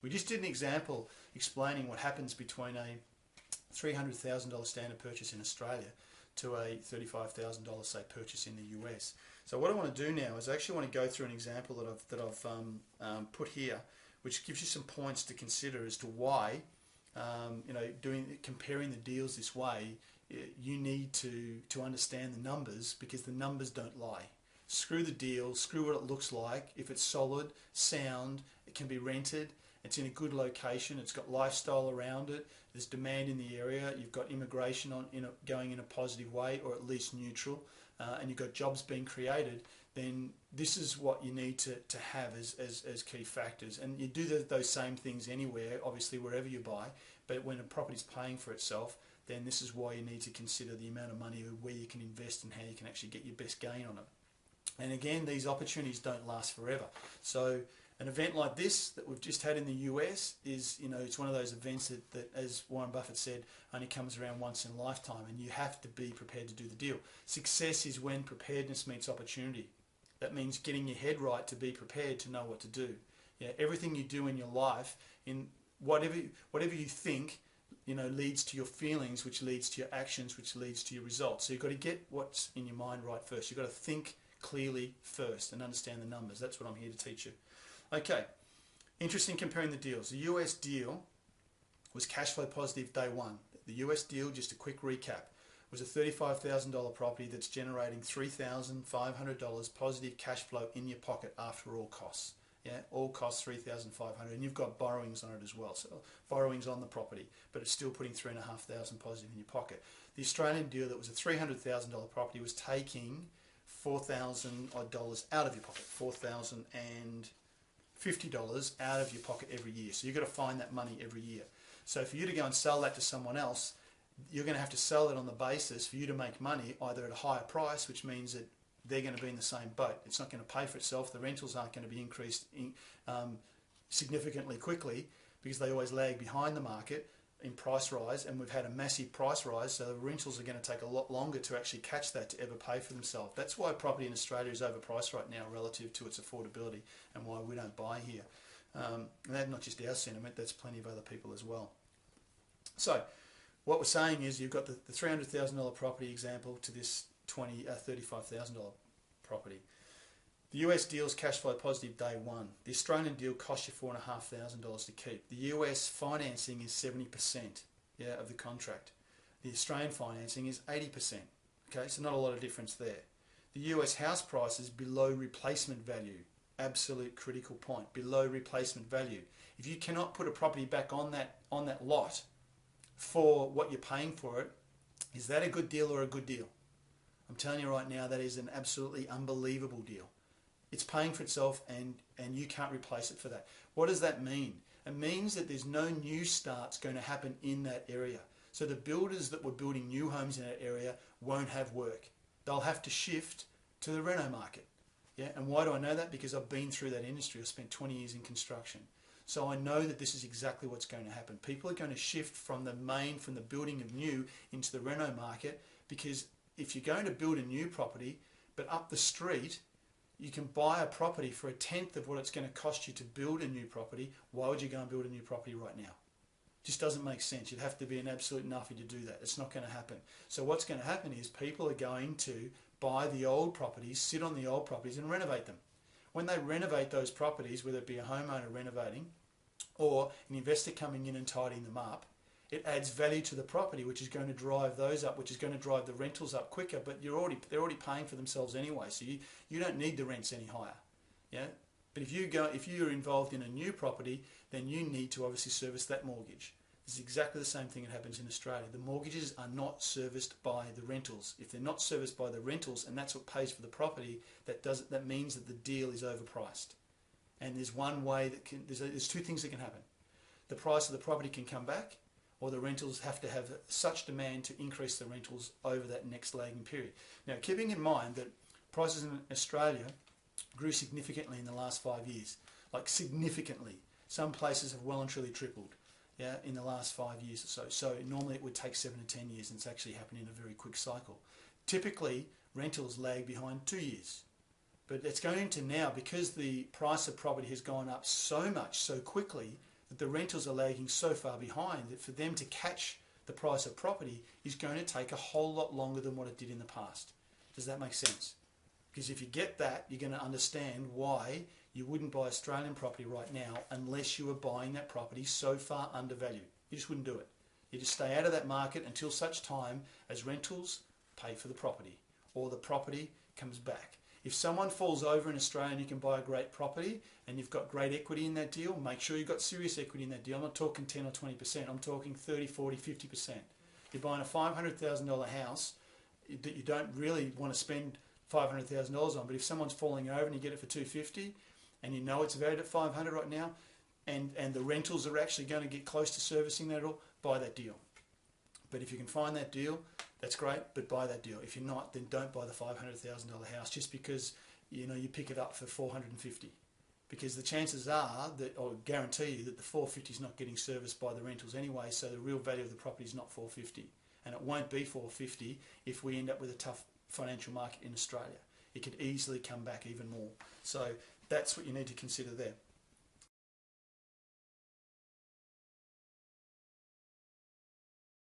We just did an example explaining what happens between a $300,000 standard purchase in Australia to a $35,000 say purchase in the US. So what I want to do now is I actually want to go through an example that I've put here, which gives you some points to consider as to why comparing the deals this way, you need to understand the numbers, because the numbers don't lie. Screw the deal, screw what it looks like. If it's solid, sound, it can be rented, it's in a good location, it's got lifestyle around it, there's demand in the area, you've got immigration going in a positive way, or at least neutral, and you've got jobs being created, then this is what you need to have as key factors. And you do those same things anywhere, obviously wherever you buy, but when a property's paying for itself, then this is why you need to consider the amount of money, where you can invest and how you can actually get your best gain on it. And again, these opportunities don't last forever. So an event like this that we've just had in the US is, it's one of those events that, as Warren Buffett said, only comes around once in a lifetime, and you have to be prepared to do the deal. Success is when preparedness meets opportunity. That means getting your head right to be prepared to know what to do. Yeah, everything you do in your life, in whatever you think, leads to your feelings, which leads to your actions, which leads to your results. So you've got to get what's in your mind right first. You've got to think clearly first and understand the numbers. That's what I'm here to teach you. Okay, interesting comparing the deals. The US deal was cash flow positive day one. The US deal, just a quick recap, was a $35,000 property that's generating $3,500 positive cash flow in your pocket after all costs. Yeah, all costs $3,500, and you've got borrowings on it as well. So borrowings on the property, but it's still putting $3,500 positive in your pocket. The Australian deal that was a $300,000 property was taking $4,000 odd out of your pocket, $4,050 out of your pocket every year. So you've got to find that money every year. So for you to go and sell that to someone else, you're going to have to sell it on the basis for you to make money either at a higher price, which means that they're going to be in the same boat. It's not going to pay for itself. The rentals aren't going to be increased significantly quickly, because they always lag behind the market in price rise, and we've had a massive price rise, so the rentals are going to take a lot longer to actually catch that to ever pay for themselves. That's why property in Australia is overpriced right now relative to its affordability, and why we don't buy here. And that's not just our sentiment, that's plenty of other people as well. So what we're saying is you've got the $300,000 property example to this $35,000 property. The US deal's cash flow positive day one. The Australian deal costs you $4,500 to keep. The US financing is 70% of the contract. The Australian financing is 80%. Okay, so not a lot of difference there. The US house price is below replacement value. Absolute critical point. Below replacement value. If you cannot put a property back on that lot for what you're paying for it, is that a good deal or a good deal? I'm telling you right now, that is an absolutely unbelievable deal. It's paying for itself, and you can't replace it for that. What does that mean? It means that there's no new starts going to happen in that area. So the builders that were building new homes in that area won't have work. They'll have to shift to the reno market. Yeah, and why do I know that? Because I've been through that industry. I've spent 20 years in construction. So I know that this is exactly what's going to happen. People are going to shift from the building of new into the reno market, because if you're going to build a new property, but up the street you can buy a property for 1/10 of what it's going to cost you to build a new property, why would you go and build a new property right now? Just doesn't make sense. You'd have to be an absolute nuffy to do that. It's not going to happen. So what's going to happen is people are going to buy the old properties, sit on the old properties and renovate them. When they renovate those properties, whether it be a homeowner renovating or an investor coming in and tidying them up, it adds value to the property, which is going to drive those up, which is going to drive the rentals up quicker, but they're already paying for themselves anyway, so you don't need the rents any higher. Yeah? But if you're involved in a new property, then you need to obviously service that mortgage. This is exactly the same thing that happens in Australia. The mortgages are not serviced by the rentals. If they're not serviced by the rentals, and that's what pays for the property, that means that the deal is overpriced. And there's one way there's two things that can happen. The price of the property can come back, or the rentals have to have such demand to increase the rentals over that next lagging period. Now, keeping in mind that prices in Australia grew significantly in the last 5 years, like significantly. Some places have well and truly tripled, in the last 5 years or so. So normally it would take 7 to 10 years, and it's actually happening in a very quick cycle. Typically, rentals lag behind 2 years. But it's going to now, because the price of property has gone up so much, so quickly, that that the rentals are lagging so far behind that for them to catch the price of property is going to take a whole lot longer than what it did in the past. Does that make sense? Because if you get that, you're going to understand why you wouldn't buy Australian property right now unless you were buying that property so far undervalued. You just wouldn't do it. You just stay out of that market until such time as rentals pay for the property or the property comes back. If someone falls over in Australia and you can buy a great property and you've got great equity in that deal, make sure you've got serious equity in that deal. I'm not talking 10 or 20%, I'm talking 30, 40, 50%. You're buying a $500,000 house that you don't really want to spend $500,000 on, but if someone's falling over and you get it for $250 and you know it's valued at $500 right now and the rentals are actually going to get close to servicing that all, buy that deal. But if you can find that deal, that's great, but buy that deal. If you're not, then don't buy the $500,000 house just because you pick it up for $450. Because the chances are that, or guarantee you that the $450 is not getting serviced by the rentals anyway, so the real value of the property is not $450. And it won't be $450 if we end up with a tough financial market in Australia. It could easily come back even more. So that's what you need to consider there.